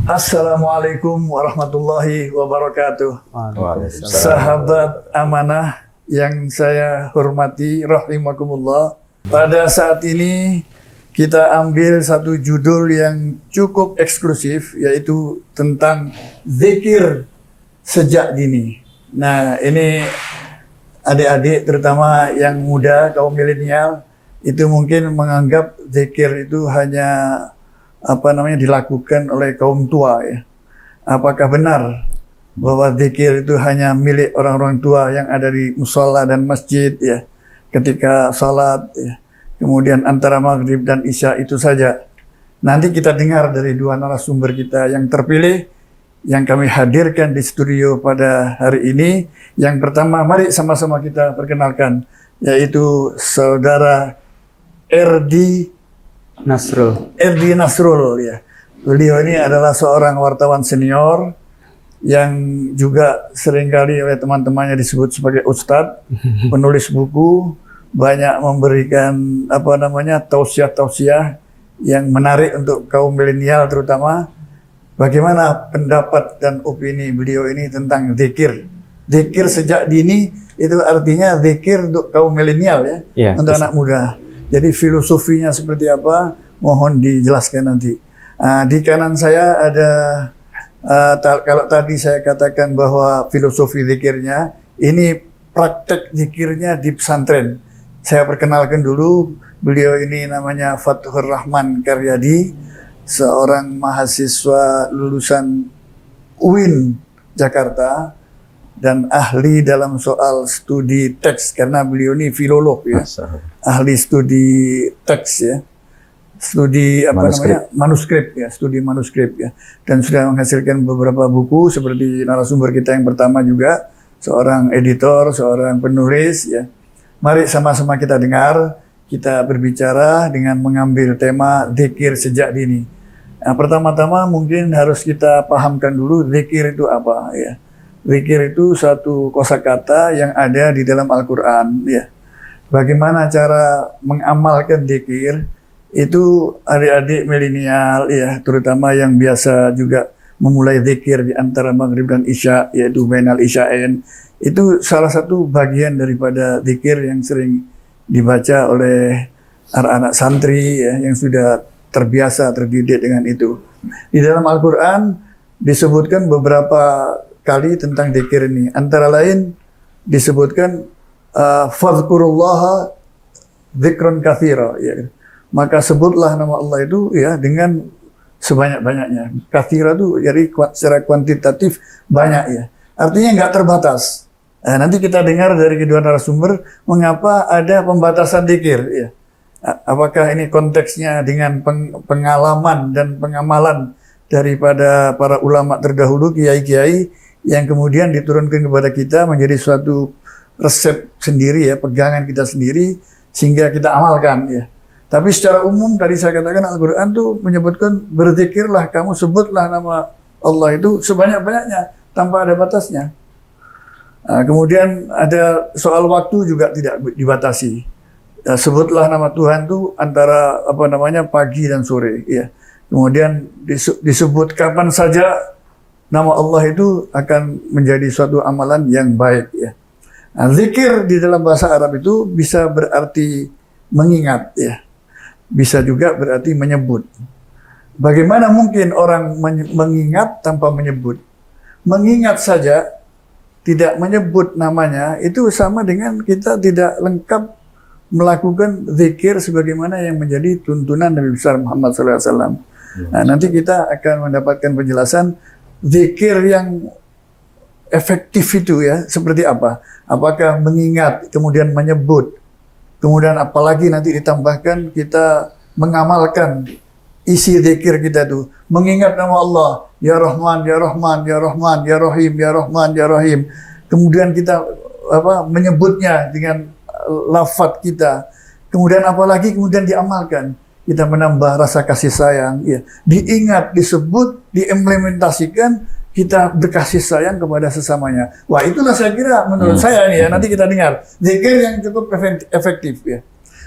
Assalamualaikum warahmatullahi wabarakatuh. Waalaikumsalam. Sahabat amanah yang saya hormati, rahimakumullah. Pada saat ini kita ambil satu judul yang cukup eksklusif, yaitu tentang zikir sejak dini. Nah, ini adik-adik terutama yang muda, kaum milenial, itu mungkin menganggap zikir itu hanya dilakukan oleh kaum tua, ya. Apakah benar bahwa zikir itu hanya milik orang-orang tua yang ada di mushola dan masjid, ya, ketika salat, ya. Kemudian antara maghrib dan isya itu saja? Nanti kita dengar dari dua narasumber kita yang terpilih yang kami hadirkan di studio pada hari ini. Yang pertama, mari sama-sama kita perkenalkan, yaitu Saudara Erdi Nasrul, ya. Beliau ini adalah seorang wartawan senior yang juga seringkali oleh teman-temannya disebut sebagai ustadz, penulis buku, banyak memberikan tausiah-tausiah yang menarik untuk kaum milenial terutama. Bagaimana pendapat dan opini beliau ini tentang zikir? Zikir sejak dini itu artinya zikir untuk kaum milenial, ya, untuk anak muda. Jadi filosofinya seperti apa, mohon dijelaskan nanti. Di kanan saya ada, kalau tadi saya katakan bahwa filosofi zikirnya, ini praktek zikirnya di pesantren. Saya perkenalkan dulu, beliau ini namanya Fathur Rahman Karyadi, seorang mahasiswa lulusan UIN Jakarta, dan ahli dalam soal studi teks, karena beliau ini filolog, ya, ahli studi teks, ya, studi manuskrip, ya, studi manuskrip, ya, dan sudah menghasilkan beberapa buku seperti narasumber kita yang pertama juga seorang editor, seorang penulis, ya. Mari sama-sama kita dengar, kita berbicara dengan mengambil tema zikir sejak dini. Nah, pertama-tama mungkin harus kita pahamkan dulu zikir itu apa, ya. Zikir itu satu kosakata yang ada di dalam Al-Quran, ya. Bagaimana cara mengamalkan zikir itu adik-adik milenial, ya, terutama yang biasa juga memulai zikir di antara maghrib dan isya, yaitu bainal isya'ain, itu salah satu bagian daripada zikir yang sering dibaca oleh anak-anak santri, ya, yang sudah terbiasa terdidik dengan itu. Di dalam Al-Quran disebutkan beberapa kali tentang zikir ini. Antara lain disebutkan fadhkurullaha dzikran katsira, ya. Maka sebutlah nama Allah itu, ya, dengan sebanyak-banyaknya. Katsira itu jadi secara kuantitatif banyak, ya. Artinya nggak terbatas. Nah, nanti kita dengar dari kedua narasumber mengapa ada pembatasan zikir, ya. Apakah ini konteksnya dengan pengalaman dan pengamalan daripada para ulama terdahulu, kiai-kiai, yang kemudian diturunkan kepada kita menjadi suatu resep sendiri, ya, pegangan kita sendiri, sehingga kita amalkan, ya. Tapi secara umum tadi saya katakan Al-Quran itu menyebutkan berzikirlah, kamu sebutlah nama Allah itu sebanyak-banyaknya tanpa ada batasnya. Nah, kemudian ada soal waktu juga tidak dibatasi. Sebutlah nama Tuhan itu antara pagi dan sore, ya. Kemudian disebut kapan saja nama Allah itu akan menjadi suatu amalan yang baik, ya. Nah, zikir di dalam bahasa Arab itu bisa berarti mengingat, ya. Bisa juga berarti menyebut. Bagaimana mungkin orang mengingat tanpa menyebut? Mengingat saja tidak menyebut namanya itu sama dengan kita tidak lengkap melakukan zikir sebagaimana yang menjadi tuntunan Nabi besar Muhammad SAW. Nah, nanti kita akan mendapatkan penjelasan zikir yang efektif itu, ya, seperti apa? Apakah mengingat kemudian menyebut, kemudian apalagi nanti ditambahkan kita mengamalkan isi zikir kita itu, mengingat nama Allah, ya Rahman, ya Rahman, ya Rahman, ya Rahim, ya Rahman, ya Rahim. Kemudian kita menyebutnya dengan lafaz kita. Kemudian apalagi kemudian diamalkan, kita menambah rasa kasih sayang, ya. Diingat, disebut, diimplementasikan, kita berkasih sayang kepada sesamanya. Wah, itulah saya kira menurut saya nih, ya, nanti kita dengar zikir yang cukup efektif, ya.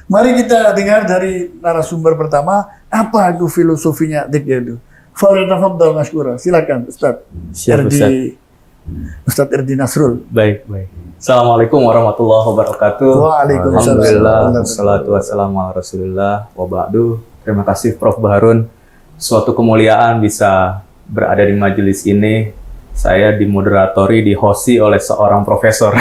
Mari kita dengar dari narasumber pertama, apa itu filosofinya zikir itu. Falyatafaddal mashkura. Silakan Ustaz. Siap, Ustaz Irdi Nasrul. Baik. Assalamualaikum warahmatullahi wabarakatuh. Waalaikumsalam. Alhamdulillah, wassalatu wassalamu ala rasulillah, wa ba'du. Terima kasih Prof. Baharun. Suatu kemuliaan bisa berada di majelis ini. Saya dimoderatori, dihosti oleh seorang profesor.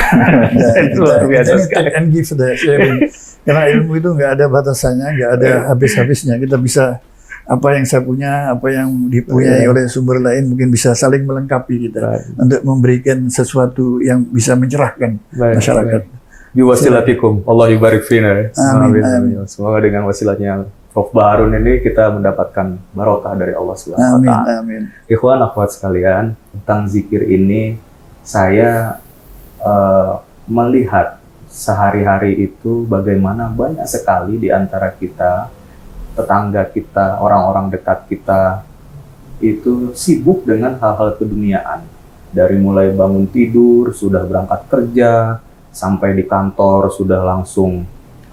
Itu luar biasa sekali. And give the sharing. Karena ilmu itu nggak ada batasannya, nggak ada habis-habisnya. Kita bisa, apa yang saya punya, apa yang dipunyai oleh sumber lain, mungkin bisa saling melengkapi kita untuk memberikan sesuatu yang bisa mencerahkan masyarakat. Biwasilatikum, Allah yubarik fina. Amin. Semoga dengan wasilahnya Prof. Baharun ini kita mendapatkan barokah dari Allah Subhanahu wa Ta'ala. Amin. Ikhwan akhwat sekalian, tentang zikir ini saya melihat sehari-hari itu bagaimana banyak sekali di antara kita, tetangga kita, orang-orang dekat kita itu sibuk dengan hal-hal keduniaan. Dari mulai bangun tidur, sudah berangkat kerja, sampai di kantor sudah langsung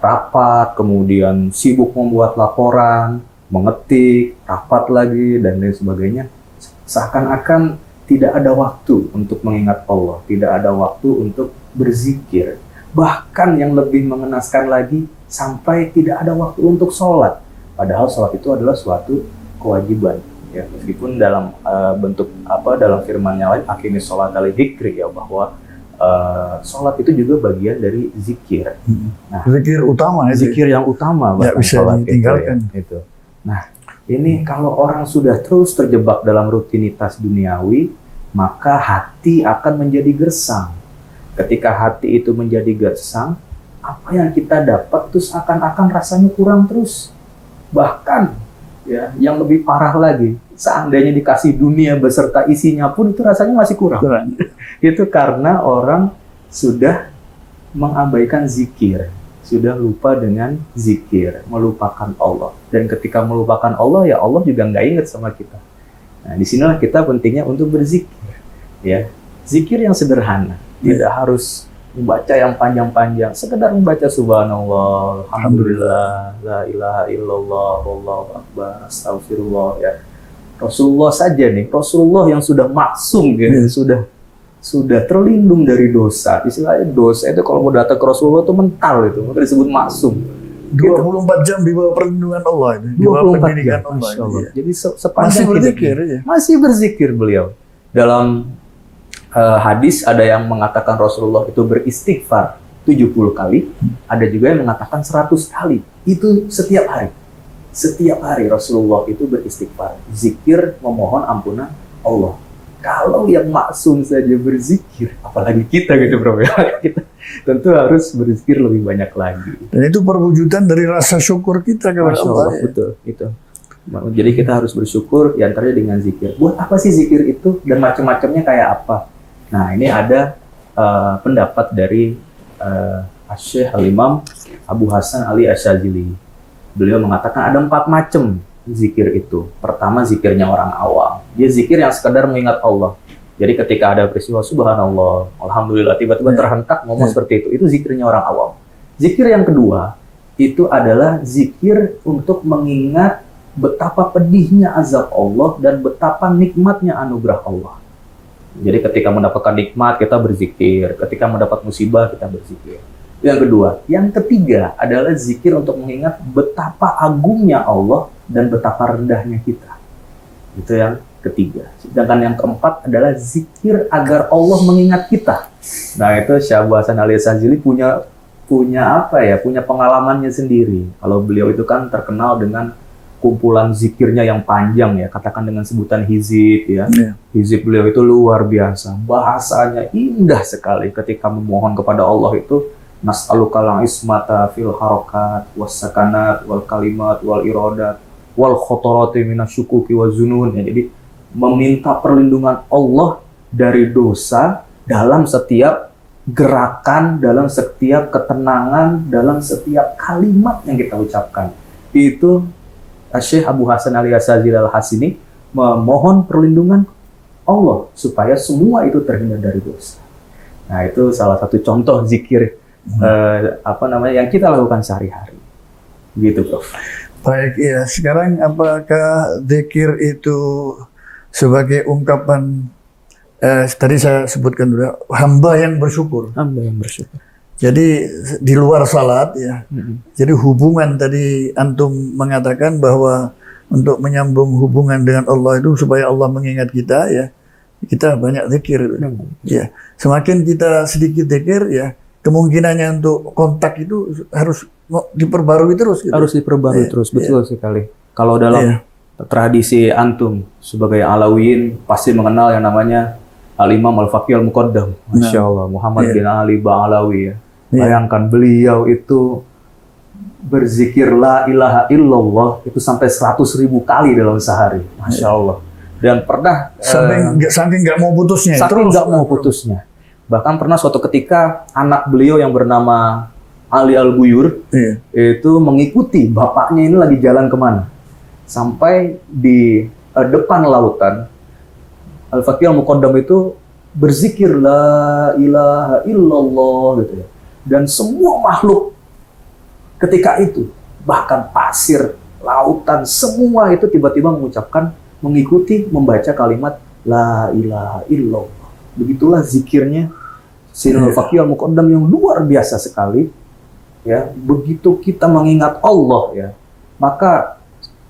rapat, kemudian sibuk membuat laporan, mengetik, rapat lagi, dan lain sebagainya. Seakan-akan tidak ada waktu untuk mengingat Allah, tidak ada waktu untuk berzikir. Bahkan yang lebih mengenaskan lagi, sampai tidak ada waktu untuk sholat. Padahal sholat itu adalah suatu kewajiban. Ya, meskipun dalam bentuk dalam firman-Nya lain, aqimis sholat ala dzikri, ya, bahwa sholat itu juga bagian dari zikir. Nah, zikir utama ya. Zikir yang utama nggak bisa ditinggalkan. Itu. Nah, ini kalau orang sudah terus terjebak dalam rutinitas duniawi, maka hati akan menjadi gersang. Ketika hati itu menjadi gersang, apa yang kita dapat terus akan rasanya kurang terus. Bahkan ya, yang lebih parah lagi, seandainya dikasih dunia beserta isinya pun itu rasanya masih kurang. Itu karena orang sudah mengabaikan zikir, sudah lupa dengan zikir, melupakan Allah. Dan ketika melupakan Allah, ya Allah juga nggak ingat sama kita. Nah, disinilah kita pentingnya untuk berzikir. Ya, zikir yang sederhana, tidak harus membaca yang panjang-panjang, sekedar membaca subhanallah, alhamdulillah, la ilaha illallah, wallahu akbar, astagfirullah, ya. Rasulullah saja nih, Rasulullah yang sudah maksum, gitu, sudah terlindung dari dosa. Istilahnya dosa itu kalau mau datang ke Rasulullah itu mental, itu maka disebut maksum. 24 jam di bawah perlindungan Allah itu. 24 jam, Masya Allah. Iya. Jadi sepanjang masih berzikir, ya. Masih berzikir beliau. Dalam hadis ada yang mengatakan Rasulullah itu beristighfar 70 kali, ada juga yang mengatakan 100 kali. Itu setiap hari. Setiap hari Rasulullah itu beristighfar, zikir memohon ampunan Allah. Kalau yang maksum saja berzikir, apalagi kita gitu bro ya, kita tentu harus berzikir lebih banyak lagi. Dan itu perwujudan dari rasa syukur kita kepada Allah. Ya. Betul, itu. Jadi kita harus bersyukur, ya antaranya dengan zikir. Buat apa sih zikir itu dan macam-macamnya kayak apa? Nah, ini ada pendapat dari Syekh Al-Imam Abu Hasan Ali Asyadzili. Beliau mengatakan ada 4 macam zikir itu. Pertama, zikirnya orang awam. Dia zikir yang sekedar mengingat Allah. Jadi ketika ada peristiwa subhanallah, alhamdulillah, tiba-tiba terhentak ngomong seperti itu. Itu zikirnya orang awam. Zikir yang kedua, itu adalah zikir untuk mengingat betapa pedihnya azab Allah dan betapa nikmatnya anugerah Allah. Jadi ketika mendapatkan nikmat, kita berzikir. Ketika mendapat musibah, kita berzikir. Yang kedua. Yang ketiga adalah zikir untuk mengingat betapa agungnya Allah dan betapa rendahnya kita. Itu yang ketiga. Sedangkan yang keempat adalah zikir agar Allah mengingat kita. Nah, itu Syekh Abu Hasan Ali Asyadzili punya pengalamannya sendiri. Kalau beliau itu kan terkenal dengan kumpulan zikirnya yang panjang ya, katakan dengan sebutan hizib ya. Hizib beliau itu luar biasa. Bahasanya indah sekali ketika memohon kepada Allah itu. Nas'alukal ismata fil harakat was sakanat wal kalimat wal iradat wal khotorati minasyukuki wazunun. Ya, jadi meminta perlindungan Allah dari dosa dalam setiap gerakan, dalam setiap ketenangan, dalam setiap kalimat yang kita ucapkan. Itu Syekh Abu Hasan Ali Asyadzili Al-Hasini memohon perlindungan Allah supaya semua itu terhindar dari dosa. Nah, itu salah satu contoh zikir yang kita lakukan sehari-hari. Gitu, Prof. Baik, ya. Sekarang apakah zikir itu sebagai ungkapan tadi saya sebutkan dulu hamba yang bersyukur. Hamba yang bersyukur. Jadi di luar salat ya. Jadi hubungan tadi antum mengatakan bahwa untuk menyambung hubungan dengan Allah itu supaya Allah mengingat kita ya. Kita banyak zikir. Ya. Semakin kita sedikit zikir ya, kemungkinannya untuk kontak itu harus diperbarui terus gitu. Harus diperbarui terus, betul sekali. Kalau dalam tradisi antum sebagai Alawiyin pasti mengenal yang namanya Al-Imam Al-Faqih Al-Muqaddam. Masya Allah, Muhammad bin Ali Ba'alawi ya. Bayangkan beliau itu berzikir la ilaha illallah itu sampai 100.000 kali dalam sehari. Masya Allah. Dan pernah saking nggak mau putusnya. Saking nggak mau putusnya. Bahkan pernah suatu ketika anak beliau yang bernama Ali Al-Buyur itu mengikuti bapaknya ini lagi jalan kemana. Sampai di depan lautan, Al-Faqih Al-Muqaddam itu berzikir la ilaha illallah gitu ya. Dan semua makhluk ketika itu, bahkan pasir, lautan, semua itu tiba-tiba mengucapkan, mengikuti, membaca kalimat la ilaha illallah. Begitulah zikirnya Sayyidina Al-Faqih Al-Muqaddam yang luar biasa sekali. Ya, begitu kita mengingat Allah ya, maka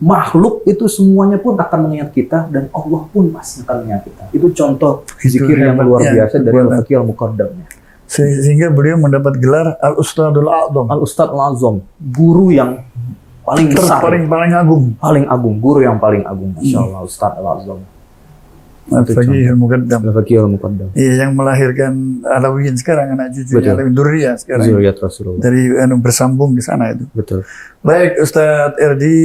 makhluk itu semuanya pun akan mengingat kita dan Allah pun pasti akan mengingat kita. Itu contoh zikir yang luar biasa dari Al-Faqih Al-Muqaddam. Sehingga beliau mendapat gelar Al-Ustadzul A'zam. Al-Ustadz Al-Azam, guru yang paling besar, paling agung. Paling agung, guru yang paling agung. Masya Allah, Ustadz Al-Azam. Al-Faqih Al-Muqaddam. Al-Faqih Al-Muqaddam. Iya, yang melahirkan Alawiyin sekarang, anak cucunya Alawiyin Durriyah sekarang. Zuriyat Rasulullah. Dari bersambung ke sana itu. Betul. Baik, Ustadz Erdi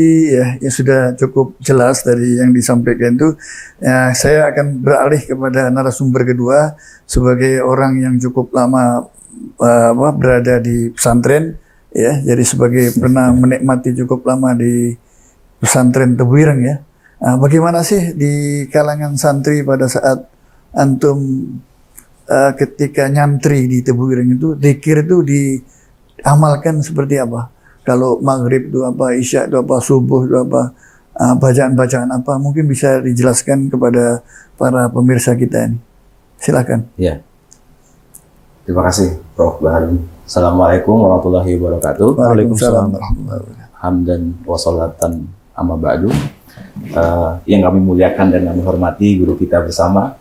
ya sudah cukup jelas dari yang disampaikan itu. Ya, saya akan beralih kepada narasumber kedua sebagai orang yang cukup lama berada di pesantren ya. Jadi sebagai pernah menikmati cukup lama di pesantren Tebuireng ya. Nah, bagaimana sih di kalangan santri pada saat antum ketika nyantri di Tebuireng itu, zikir itu diamalkan seperti apa? Kalau maghrib itu apa, isya itu apa, subuh itu apa, bacaan-bacaan apa? Mungkin bisa dijelaskan kepada para pemirsa kita ini. Silakan. Ya. Terima kasih, Prof. Baharun. Assalamualaikum warahmatullahi wabarakatuh. Waalaikumsalam warahmatullahi wabarakatuh. Hamdan wa sholatan amma ba'du. Yang kami muliakan dan kami hormati guru kita bersama,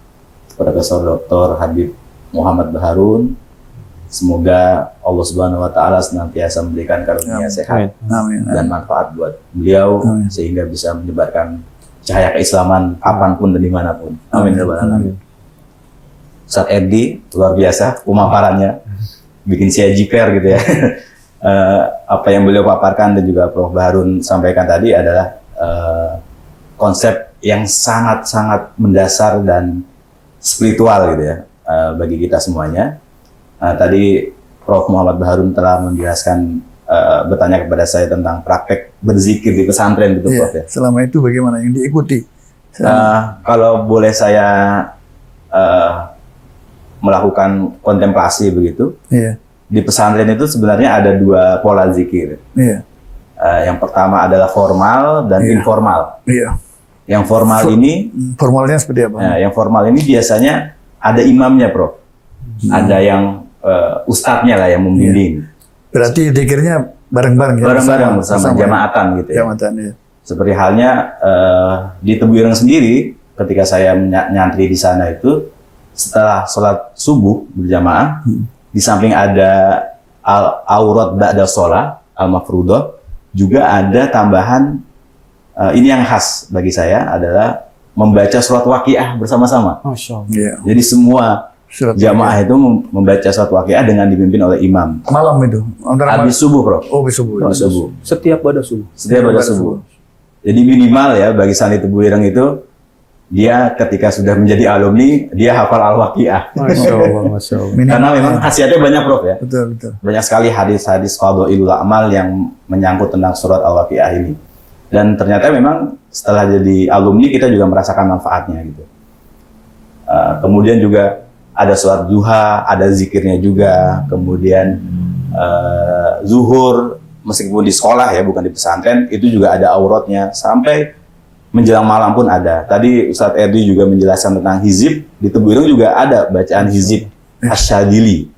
Profesor Dr. Habib Muhammad Baharun. Semoga Allah Subhanahu wa taala senantiasa memberikan karunia sehat dan manfaat buat beliau sehingga bisa menyebarkan cahaya keislaman kapanpun dan dimanapun. Amin ya rabbal alamin. Ustaz Erdi luar biasa pemaparannya, bikin saya jiper gitu ya. Apa yang beliau paparkan dan juga Prof. Baharun sampaikan tadi adalah konsep yang sangat-sangat mendasar dan spiritual gitu ya bagi kita semuanya. Tadi Prof. Muhammad Baharun telah menjelaskan, bertanya kepada saya tentang praktek berzikir di pesantren gitu, Prof. Ya. Selama itu bagaimana yang diikuti? Kalau boleh saya melakukan kontemplasi begitu, di pesantren itu sebenarnya ada dua pola zikir. Yang pertama adalah formal dan informal. Yang formal ini, formalnya seperti apa? Yang formal ini biasanya ada imamnya, Prof. Ada yang ustadznya lah yang membimbing. Berarti zikirnya bareng-bareng ya? Bareng-bareng bersama jamaatan gitu ya. Jamaatan, ya. Seperti halnya di Tebuireng sendiri, ketika saya nyantri di sana itu, setelah sholat subuh berjamaah, di samping ada aurat ba'da sholat, al-mafrudah, juga ada tambahan, ini yang khas bagi saya adalah membaca surat waqiah bersama-sama. Jadi semua jamaah itu membaca surat waqiah dengan dipimpin oleh imam. Malam itu? Habis subuh, Prof. Oh, habis subuh. Habis subuh. Setiap pada subuh. Setiap pada subuh. Jadi minimal ya bagi santri Tebuireng itu, dia ketika sudah menjadi alumni, dia hafal al-waqiah. Masya Allah, Masya Allah. Karena memang khasiatnya banyak, Prof. Ya. Betul, betul. Banyak sekali hadis-hadis fadhailul amal yang menyangkut tentang surat al-waqiah ini. Dan ternyata memang setelah jadi alumni kita juga merasakan manfaatnya gitu. Kemudian juga ada sholat duha, ada zikirnya juga. Kemudian zuhur, meskipun di sekolah ya, bukan di pesantren, itu juga ada auratnya. Sampai menjelang malam pun ada. Tadi Ustadz Erdi juga menjelaskan tentang hizib. Di Tebu Ireng juga ada bacaan hizib Asyadili.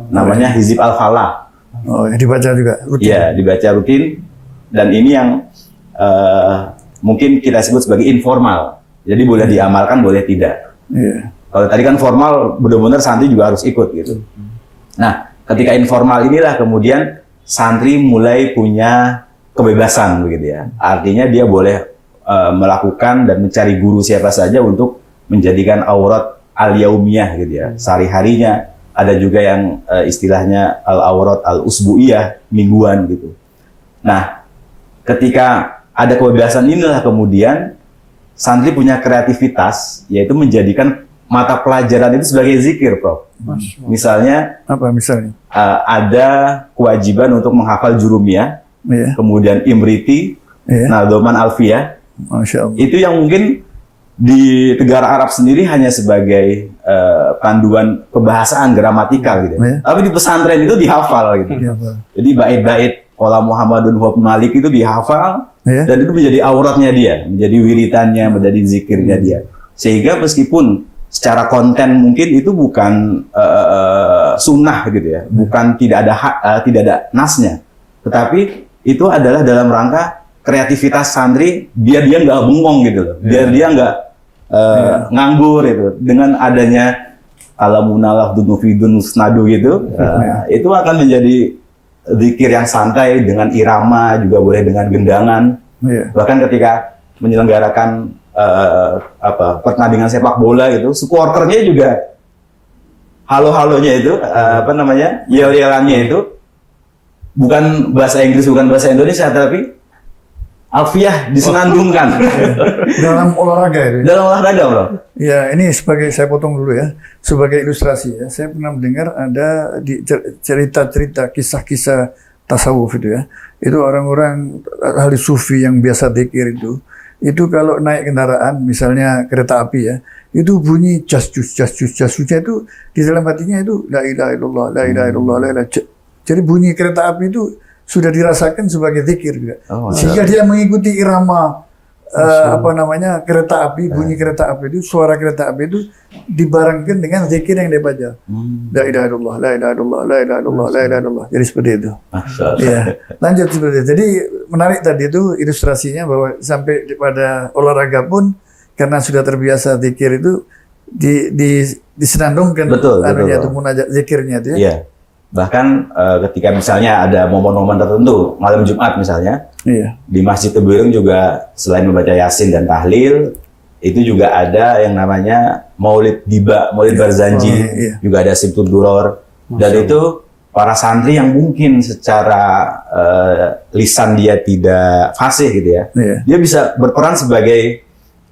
Namanya hizib Al-Falah. Oh, dibaca juga rutin. Iya, dibaca rutin. Dan ini yang mungkin kita sebut sebagai informal. Jadi boleh diamalkan, boleh tidak. Iya. Kalau tadi kan formal, benar-benar santri juga harus ikut gitu. Nah, ketika informal inilah kemudian santri mulai punya kebebasan begitu ya. Artinya dia boleh melakukan dan mencari guru siapa saja untuk menjadikan aurat al-yaumiyah gitu ya. Sehari-harinya. Ada juga yang istilahnya al-aurat al-usbu'iyah, mingguan gitu. Nah, ketika ada kebebasan inilah kemudian santri punya kreativitas, yaitu menjadikan mata pelajaran itu sebagai zikir, Prof. Misalnya, Apa misalnya? ada kewajiban untuk menghafal jurumiyah, Iya. kemudian imriti, Iya. nadoman alfiyah. Masya Allah. Itu yang mungkin di negara Arab sendiri hanya sebagai panduan kebahasaan gramatikal gitu. Iya. Tapi di pesantren itu dihafal gitu. Iya, Pak. Jadi bait-bait Qala Muhammadun wa Malik itu dihafal Iya. dan itu menjadi auratnya dia, menjadi wiritannya, menjadi zikirnya dia. Sehingga meskipun secara konten mungkin itu bukan sunnah gitu ya, bukan tidak ada nasnya, tetapi itu adalah dalam rangka kreativitas santri biar dia nggak bengong gitu loh, biar dia nggak nganggur itu. Dengan adanya alamunallah dunufidun musnadu gitu, itu akan menjadi zikir yang santai dengan irama, juga boleh dengan gendangan. Iya. Bahkan ketika menyelenggarakan pertandingan sepak bola gitu, supporternya juga halo-halonya itu yel-yelannya itu bukan bahasa Inggris, bukan bahasa Indonesia, tapi alfiah disenandungkan. Dalam olahraga itu. Dalam olahraga, Bro. Ya, ini saya potong dulu ya, sebagai ilustrasi ya. Saya pernah mendengar ada di cerita-cerita, kisah-kisah tasawuf itu ya. Itu orang-orang ahli sufi yang biasa dzikir itu kalau naik kendaraan, misalnya kereta api ya, itu bunyi jasjusnya itu di dalam hatinya itu la ilaha illallah, la ilaha illallah, la ilaha. Jadi bunyi kereta api itu sudah dirasakan sebagai zikir juga. Sehingga dia mengikuti irama kereta api, bunyi kereta api itu, suara kereta api itu dibarengkan dengan zikir yang dia baca. La ilaha illallah, la ilaha illallah, la ilaha illallah, la ilaha illallah. Jadi seperti itu. Iya, lanjut seperti itu. Jadi menarik tadi itu ilustrasinya bahwa sampai pada olahraga pun karena sudah terbiasa zikir itu disenandungkan anunya itu munajat zikirnya itu ya. Iya. Bahkan ketika misalnya ada momen-momen tertentu, malam Jumat misalnya, Iya. di Masjid Tebu Ireng juga selain membaca Yasin dan tahlil, itu juga ada yang namanya Maulid Diba, Maulid Barzanji, iya. juga ada Sibtul Duror. Dan itu para santri yang mungkin secara lisan dia tidak fasih gitu ya, Iya. dia bisa berperan sebagai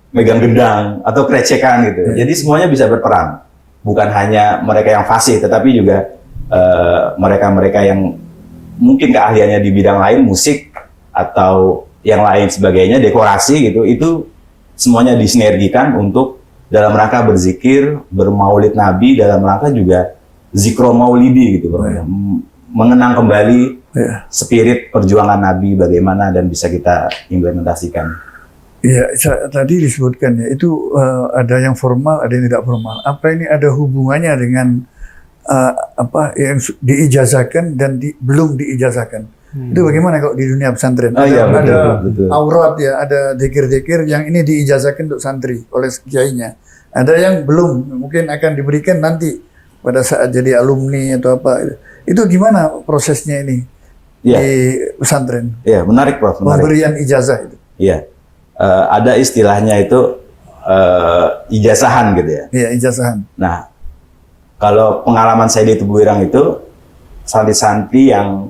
megang gendang atau krecekan gitu. Jadi semuanya bisa berperan. Bukan hanya mereka yang fasih, tetapi juga mereka-mereka yang mungkin keahliannya di bidang lain, musik atau yang lain sebagainya, dekorasi gitu, itu semuanya disinergikan untuk dalam rangka berzikir, bermaulid Nabi, dalam rangka juga zikro maulidi gitu, Bro. Mengenang kembali spirit perjuangan Nabi bagaimana dan bisa kita implementasikan. Iya, tadi disebutkan ya, itu ada yang formal, ada yang tidak formal. Apa ini ada hubungannya dengan yang diijazahkan dan belum diijazahkan? Itu bagaimana kalau di dunia pesantren? Ada betul. aurat ya, ada zikir-zikir yang ini diijazahkan untuk santri oleh kiainya. Ada yang belum, mungkin akan diberikan nanti pada saat jadi alumni atau apa. Itu gimana prosesnya ini di pesantren? Iya, menarik, Prof. Menarik. Pemberian ijazah itu. Iya, ada istilahnya itu ijazahan gitu ya. Iya, ijazahan. Nah, kalau pengalaman saya di Tebu Ireng itu, santri-santri yang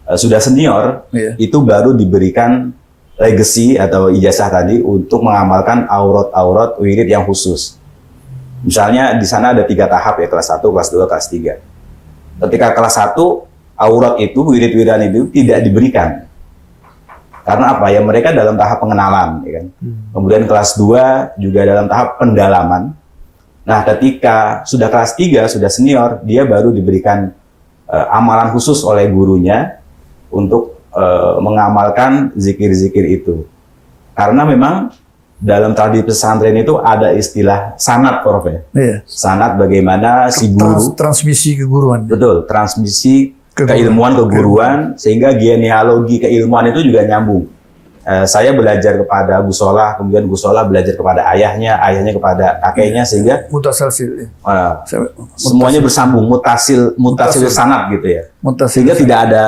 sudah senior, itu baru diberikan legacy atau ijazah tadi untuk mengamalkan aurat-aurat wirid yang khusus. Misalnya di sana ada 3 tahap ya, kelas 1, kelas 2, kelas 3. Ketika kelas 1, aurat itu, wirid-wiridan itu tidak diberikan. Karena apa ya, mereka dalam tahap pengenalan, ya kan? Kemudian kelas 2 juga dalam tahap pendalaman. Nah, ketika sudah kelas 3, sudah senior, dia baru diberikan amalan khusus oleh gurunya untuk mengamalkan zikir-zikir itu. Karena memang dalam tradisi pesantren itu ada istilah sanad, Prof. Ya. Iya. Sanad bagaimana si guru, Transmisi keguruan. betul, transmisi Keguruan. keilmuan keguruan, sehingga genealogi keilmuan itu juga nyambung. Saya belajar kepada Gus Solah, kemudian Gus Solah belajar kepada ayahnya, ayahnya kepada kakeknya, sehingga Mutasalsil. Ya. semuanya bersambung, mutasil sanad gitu ya. Mutasil. Sehingga tidak ada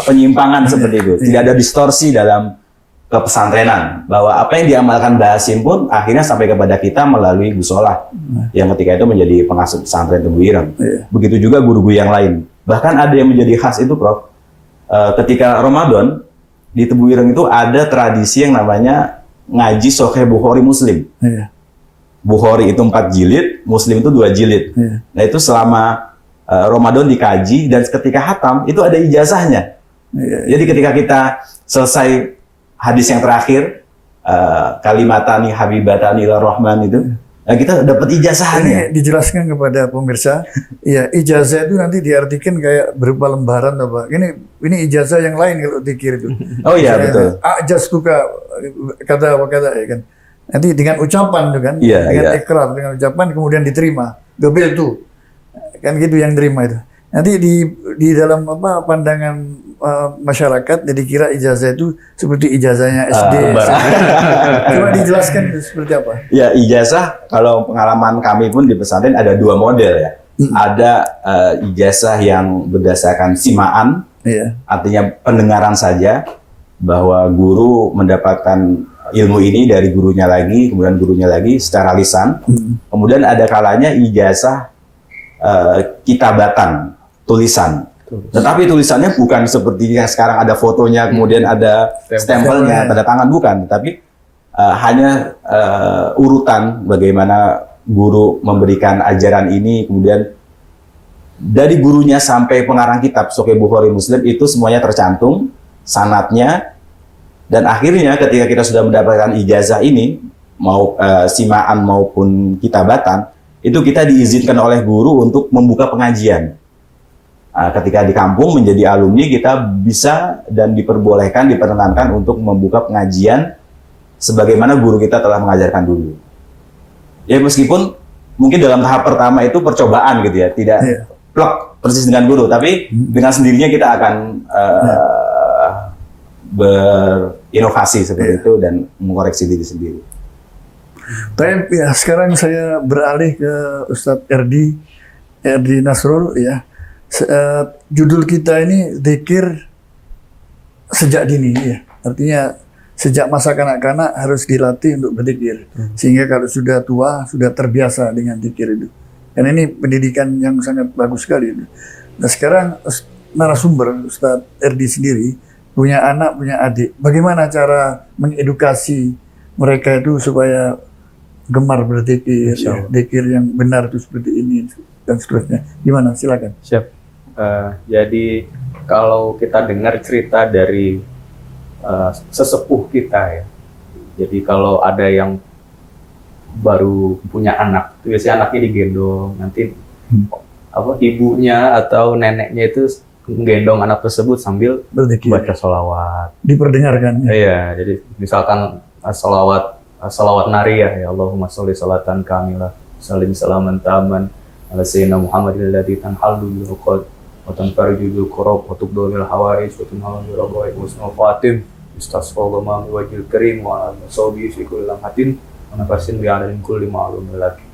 penyimpangan seperti itu, tidak ada distorsi dalam kepesantrenan, bahwa apa yang diamalkan Mbah Hasim pun akhirnya sampai kepada kita melalui Gus Solah yang ketika itu menjadi pengasuh pesantren Tebu Ireng. Begitu juga guru-guru yang lain. Bahkan ada yang menjadi khas itu, Prof. Ketika Ramadan di Tebu Ireng itu ada tradisi yang namanya ngaji Sahih Bukhari Muslim. Bukhari itu 4 jilid, Muslim itu 2 jilid. Nah itu selama Ramadan dikaji, dan ketika hatam itu ada ijazahnya. Jadi ketika kita selesai hadis yang terakhir, kalimatani habibatani ila rahman itu, nah kita dapat ijazahnya. Ini dijelaskan kepada pemirsa. Ya, ijazah itu nanti diartikan kayak berupa lembaran apa. Ini ijazah yang lain kalau dikir itu. Oh iya, betul. Ajaz tuka kata apa kata ya kan. Nanti dengan ucapan itu kan, Iya, dengan iya. ikrar, dengan ucapan kemudian diterima. Dobel tuh. Kan gitu yang terima itu. Nanti di dalam apa pandangan masyarakat jadi kira ijazah itu seperti ijazahnya SD. Coba dijelaskan itu seperti apa? Ya, ijazah kalau pengalaman kami pun di pesantren ada 2 model ya. Ada ijazah yang berdasarkan simaan, Iya. artinya pendengaran saja, bahwa guru mendapatkan ilmu ini dari gurunya lagi, kemudian gurunya lagi secara lisan. Kemudian ada kalanya ijazah kitabatan, tulisan. Tetapi tulisannya bukan seperti yang sekarang ada fotonya, kemudian ada stempelnya, tanda tangan, bukan. Tapi hanya urutan bagaimana guru memberikan ajaran ini, kemudian dari gurunya sampai pengarang kitab Sahih Bukhari Muslim itu semuanya tercantum, sanadnya, dan akhirnya ketika kita sudah mendapatkan ijazah ini, mau simaan maupun kitabatan, itu kita diizinkan oleh guru untuk membuka pengajian. Ketika di kampung menjadi alumni, kita bisa dan diperbolehkan, diperkenankan untuk membuka pengajian sebagaimana guru kita telah mengajarkan dulu. Ya meskipun mungkin dalam tahap pertama itu percobaan gitu ya, tidak plek persis dengan guru, tapi dengan sendirinya kita akan berinovasi seperti itu dan mengoreksi diri sendiri. Tapi ya sekarang saya beralih ke Ustadz Erdi Nasrul ya. Judul kita ini zikir sejak dini ya. Artinya sejak masa kanak-kanak harus dilatih untuk berzikir. Sehingga kalau sudah tua sudah terbiasa dengan zikir itu. Dan ini pendidikan yang sangat bagus sekali. Nah sekarang narasumber Ustadz Erdi sendiri punya anak, punya adik. Bagaimana cara mengedukasi mereka itu supaya gemar berzikir, ya, zikir yang benar itu seperti ini dan seterusnya. Gimana? Silakan. Siap. Jadi kalau kita dengar cerita dari sesepuh kita ya, jadi kalau ada yang baru punya anak, biasanya anaknya digendong, nanti ibunya atau neneknya itu menggendong anak tersebut sambil berzikir, baca sholawat, diperdengarkan. Iya, jadi misalkan sholawat nariyah ya, Allahumma sholli sholatan kamilah, salim salaman taman ala sayyidina Muhammadil ladzi tanhallu bihi wa tanfariju qurab wa tubdul hawaij wa tunhalu bi rabai wa fatim istasqal ma wajil karim wa sawbi fi kulli lamhatin wa nafasin bi adadin kulli ma'lum laki,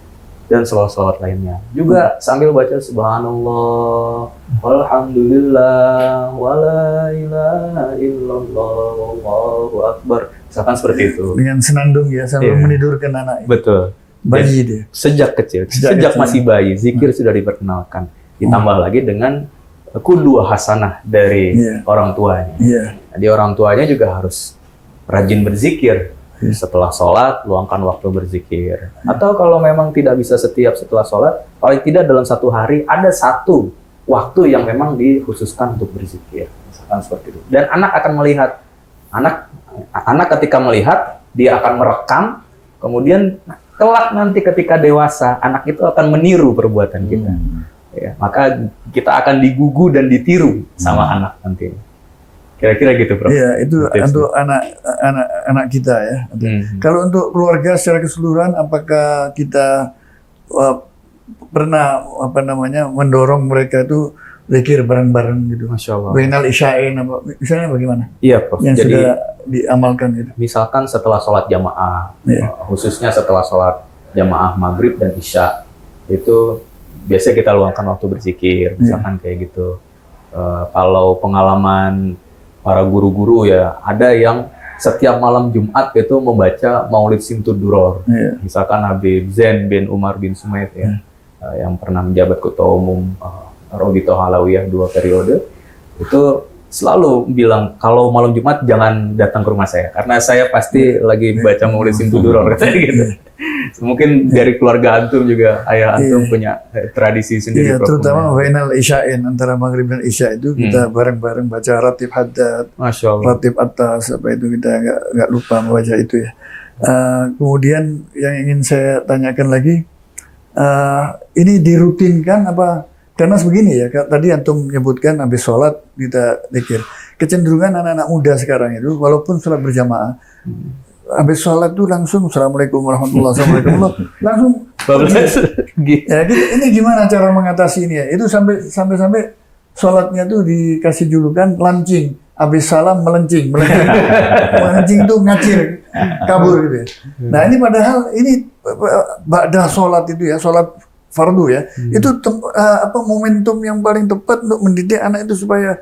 dan selawat lainnya juga sambil baca subhanallah walhamdulillah wala ilaha illallah wallahu akbar, misalkan seperti itu Dengan senandung ya sambil menidurkan anak. Betul. Bayi dia. Sejak kecil, sejak masih bayi, zikir sudah diperkenalkan. Ditambah lagi dengan qudwah hasanah dari orang tuanya. Jadi orang tuanya juga harus rajin berzikir. Setelah sholat, luangkan waktu berzikir. Atau kalau memang tidak bisa setiap setelah sholat, paling tidak dalam satu hari ada satu waktu yang memang dikhususkan untuk berzikir. Misalkan seperti itu. Dan anak akan melihat, anak ketika melihat, dia akan merekam, kemudian kelak nanti ketika dewasa, anak itu akan meniru perbuatan kita. ya, maka kita akan digugu dan ditiru sama anak nanti. Kira-kira gitu, Prof. Iya, itu Tips. untuk anak kita ya. Kalau untuk keluarga secara keseluruhan, apakah kita pernah mendorong mereka itu zikir bareng-bareng gitu? Masya Allah. Bainal isya'in apa misalnya bagaimana? Iya, Prof. Yang Jadi sudah diamalkan gitu. misalkan setelah sholat jamaah, Iya. khususnya setelah sholat jamaah maghrib dan isya, itu biasanya kita luangkan waktu berzikir, misalkan kayak gitu. Kalau pengalaman para guru-guru ya, ada yang setiap malam Jumat itu membaca Maulid Simtud Duror. Iya. Misalkan Habib Zain bin Umar bin Sumaid ya, yang pernah menjabat ketua umum Robitoh Alawiyah 2 periode, itu selalu bilang kalau malam Jumat jangan datang ke rumah saya karena saya pasti lagi baca Maulid Simtud Duror, katanya gitu. Mungkin dari keluarga antum juga, ayah antum punya tradisi sendiri. Iya, Prof. terutama bainal isya'in antara maghrib dan isya itu kita bareng-bareng baca ratib haddad, Masya Allah. ratib atas, apa itu kita nggak lupa membaca itu ya. Kemudian yang ingin saya tanyakan lagi, ini dirutinkan apa? Karena begini ya, tadi antum menyebutkan habis sholat kita zikir. Kecenderungan anak-anak muda sekarang itu, walaupun sholat berjamaah, habis sholat tuh langsung Assalamualaikum warahmatullahi wabarakatuh, langsung. Ya, ini gimana cara mengatasi ini ya? Itu sampai sholatnya tuh dikasih julukan lancing, habis salam melencing, melencing tuh ngacir, kabur gitu ya. Nah ini padahal ini ba'da sholat itu ya, sholat fardu ya, itu momentum yang paling tepat untuk mendidik anak itu supaya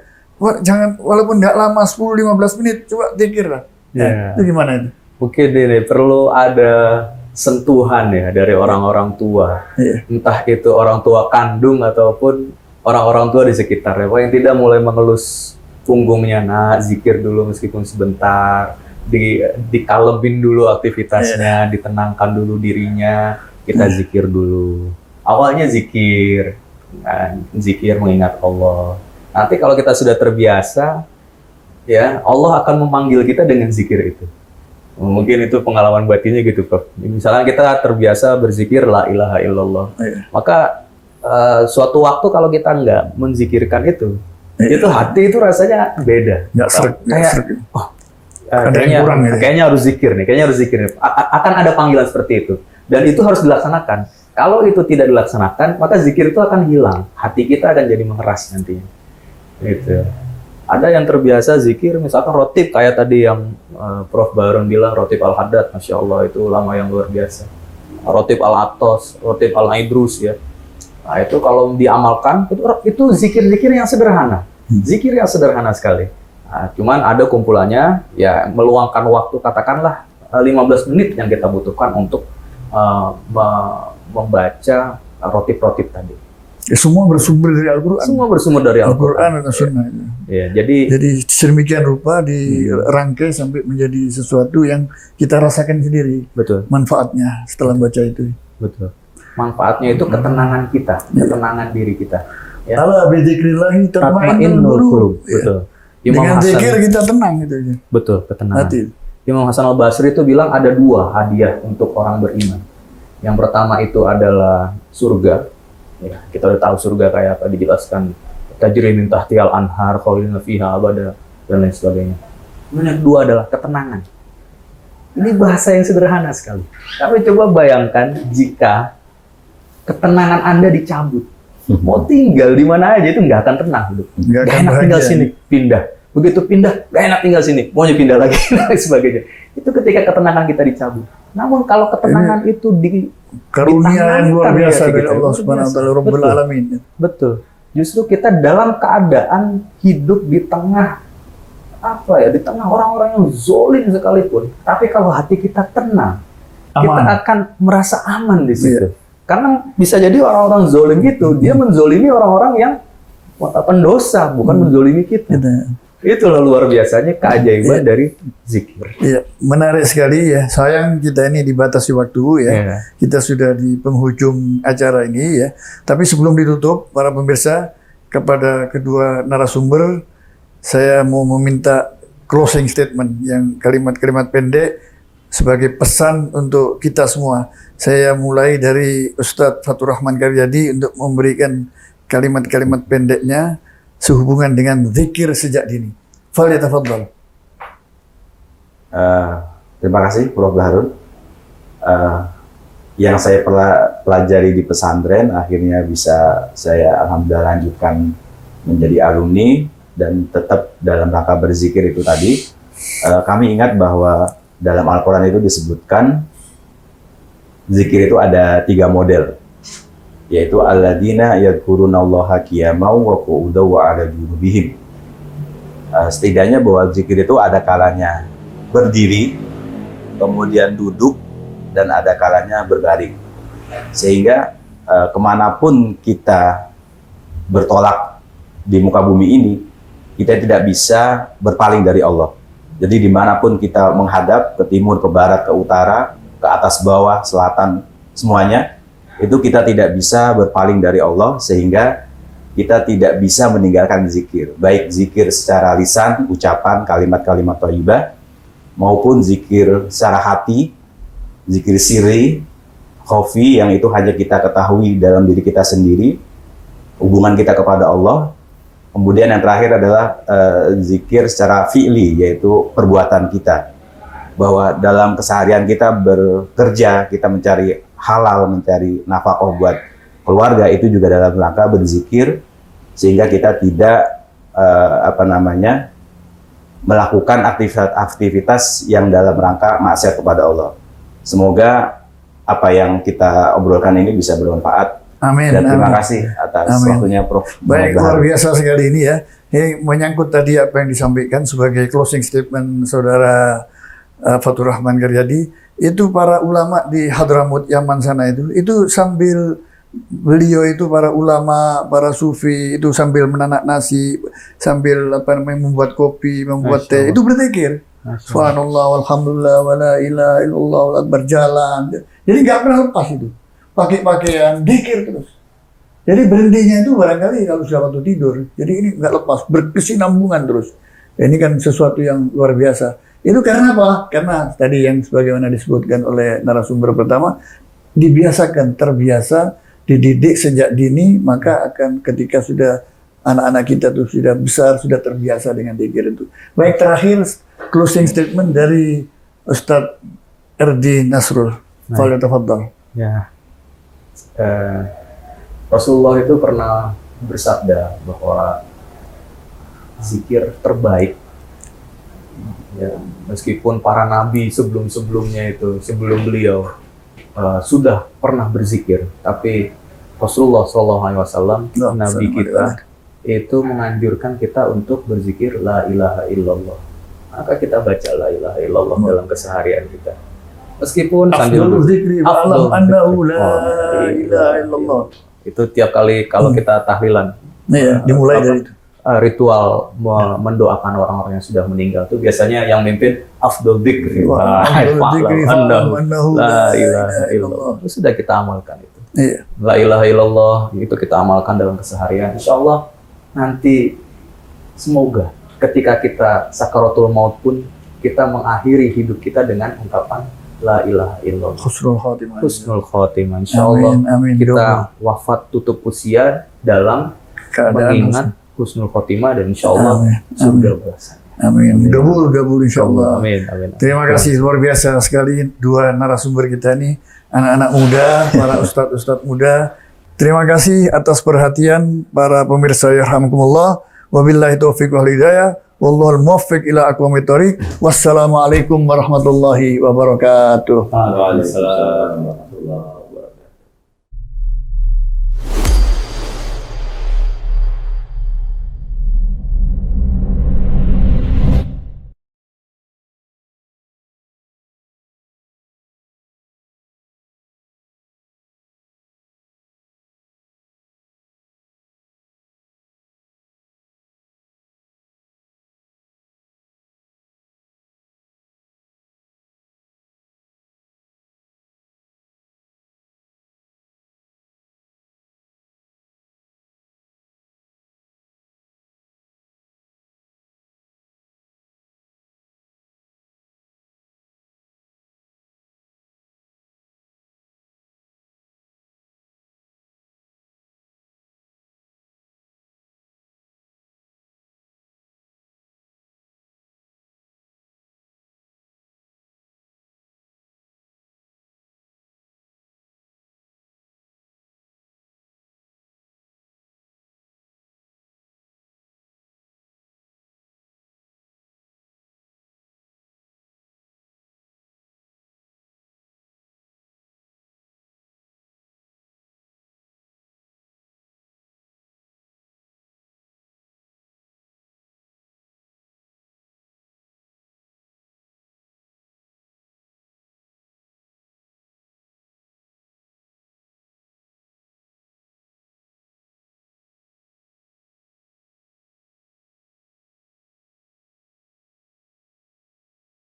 jangan, walaupun nggak lama 10-15 menit, coba zikir lah. Yeah. Itu gimana itu? Oke deh, perlu ada sentuhan ya dari orang-orang tua. Entah itu orang tua kandung ataupun orang-orang tua di sekitarnya. Yang tidak mulai mengelus punggungnya, nak zikir dulu meskipun sebentar, dikalemin dulu aktivitasnya, ditenangkan dulu dirinya, kita zikir dulu. Awalnya zikir, zikir mengingat Allah. Nanti kalau kita sudah terbiasa, ya Allah akan memanggil kita dengan zikir itu. Mungkin itu pengalaman batinnya gitu, Prof. Misalnya kita terbiasa berzikir la ilaha illallah, maka suatu waktu kalau kita nggak menzikirkan itu hati itu rasanya beda. Nggak sreg. Kayaknya harus zikir nih, akan ada panggilan seperti itu, dan itu harus dilaksanakan. Kalau itu tidak dilaksanakan, maka zikir itu akan hilang, hati kita akan jadi mengeras nantinya. Gitu. Ada yang terbiasa zikir, misalkan rotib kayak tadi yang Prof. Barun bilang, rotib al-haddad, Masya Allah, itu ulama yang luar biasa. Rotib al-atos, rotib al-aidrus ya. Nah itu kalau diamalkan, itu zikir-zikir yang sederhana. Zikir yang sederhana sekali. Nah, cuman ada kumpulannya, ya meluangkan waktu, katakanlah 15 menit yang kita butuhkan untuk membaca rotib-rotib tadi. Ya, semua bersumber dari Al-Quran. Semua bersumber dari Al-Quran dan Sunnah. Ya, jadi sedemikian rupa dirangkai sampai menjadi sesuatu yang kita rasakan sendiri. Betul. Manfaatnya setelah baca itu. Betul. Manfaatnya itu ketenangan kita, ketenangan diri kita. Ya. Ala bidzikrillahi tatma'innul qulub. Betul. Dengan zikir kita tenang gitu. Betul, ketenangan. Hati. Imam Hasan al-Basri itu bilang ada 2 hadiah untuk orang beriman. Yang pertama itu adalah surga. Ya, kita udah tahu surga kayak apa, dijelaskan tajri min tahtihal anhar khalidina fiha abada dan lain sebagainya. Kemudian yang kedua adalah ketenangan. Ini bahasa yang sederhana sekali. Tapi coba bayangkan jika ketenangan Anda dicabut. Mau tinggal di mana aja itu nggak akan tenang hidup. Nggak enak tinggal sini, pindah. Begitu pindah, nggak enak tinggal sini, maunya pindah lagi dan sebagainya. Itu ketika ketenangan kita dicabut. Namun kalau ketenangan itu karunia yang luar biasa dari Allah Subhanahu wa taala Rabbul Alamin. Betul. Justru kita dalam keadaan hidup di tengah di tengah orang-orang yang zolim sekalipun, tapi kalau hati kita tenang, kita akan merasa aman di situ. Karena bisa jadi orang-orang zolim itu dia menzolimi orang-orang yang pendosa, bukan menzolimi kita. Itulah luar biasanya keajaiban dari zikir. Iya, menarik sekali ya. Sayang kita ini dibatasi waktu ya. Kita sudah di penghujung acara ini ya. Tapi sebelum ditutup, para pemirsa, kepada kedua narasumber, saya mau meminta closing statement yang kalimat-kalimat pendek sebagai pesan untuk kita semua. Saya mulai dari Ustadz Fatur Rahman Karyadi untuk memberikan kalimat-kalimat pendeknya sehubungan dengan zikir sejak dini. Falyatafaddal. Terima kasih Prof. Baharun. Yang saya pelajari di pesantren akhirnya bisa saya alhamdulillah lanjutkan menjadi alumni dan tetap dalam rangka berzikir itu tadi. Kami ingat bahwa dalam Al-Quran itu disebutkan zikir itu ada 3 model, yaitu alladzina yadhkurunallaha qiyaman wa qu'udan wa 'ala junubihim. Setidaknya bahwa zikir itu ada kalanya berdiri, kemudian duduk, dan ada kalanya berbaring. Sehingga kemanapun kita bertolak di muka bumi ini, kita tidak bisa berpaling dari Allah. Jadi dimanapun kita menghadap, ke timur, ke barat, ke utara, ke atas, bawah, selatan, semuanya, itu kita tidak bisa berpaling dari Allah, sehingga kita tidak bisa meninggalkan zikir. Baik zikir secara lisan, ucapan, kalimat-kalimat thayyibah, maupun zikir secara hati, zikir sirri, khafi, yang itu hanya kita ketahui dalam diri kita sendiri, hubungan kita kepada Allah. Kemudian yang terakhir adalah zikir secara fi'li, yaitu perbuatan kita. Bahwa dalam keseharian kita bekerja, kita mencari halal, mencari nafkah buat keluarga, itu juga dalam rangka berzikir, sehingga kita tidak melakukan aktivitas yang dalam rangka maksiat kepada Allah. Semoga apa yang kita obrolkan ini bisa bermanfaat. Amin. Dan terima kasih atas waktunya Prof. Baik, luar biasa sekali ini ya. Ini menyangkut tadi apa yang disampaikan sebagai closing statement Saudara Fathur Rahman Karyadi, itu para ulama di Hadramut Yaman sana itu sambil beliau itu para ulama, para sufi itu sambil menanak nasi, sambil membuat kopi, membuat teh, itu berzikir. Subhanallah, walhamdulillah, wa la ilaha illallah, wal akbar, jalan. Jadi nggak pernah lepas itu. Pakai pakaian, zikir terus. Jadi berhentinya itu barangkali kalau sudah waktu tidur. Jadi ini nggak lepas, berkesinambungan terus. Ini kan sesuatu yang luar biasa. Itu karena apa? Karena tadi yang sebagaimana disebutkan oleh narasumber pertama, dibiasakan, terbiasa, dididik sejak dini, maka akan ketika sudah anak-anak kita tuh sudah besar, sudah terbiasa dengan zikir itu. Baik, terakhir closing statement dari Ustadz RD Nasrul. Falyatafaddal. Ya. Rasulullah itu pernah bersabda bahwa zikir terbaik, ya, meskipun para nabi sebelum-sebelumnya itu, sebelum beliau sudah pernah berzikir, tapi Rasulullah SAW, Nabi kita, itu menganjurkan kita untuk berzikir la ilaha illallah. Maka kita baca la ilaha illallah dalam keseharian kita. Meskipun sambil zikri alam annahu la ilaha illallah. Itu tiap kali kalau kita tahlilan. Iya, dimulai dari itu. Ritual mendoakan orang-orang yang sudah meninggal itu biasanya yang mimpin afdol dzikri. La ilaha illallah. Itu sudah kita amalkan itu. Iya. La ilaha illallah itu kita amalkan dalam keseharian. Insyaallah nanti semoga ketika kita sakaratul maut pun kita mengakhiri hidup kita dengan ungkapan la ilaha illallah. Husnul khotimah. Husnul khotimah. Insyaallah kita wafat tutup usia dalam keadaan mengingat husnul khotimah, dan insyaallah surga balasan. Amin. Gabul insyaallah. Amin. Terima kasih luar biasa sekali dua narasumber kita ini, anak-anak muda, para ustadz muda. Terima kasih atas perhatian para pemirsa yarhamukumullah. Wabillahi taufiq wal hidayah. Wallahul muwaffiq ila aqwamit thoriq. Wassalamualaikum warahmatullahi wabarakatuh. Waalaikumsalam warahmatullahi wabarakatuh.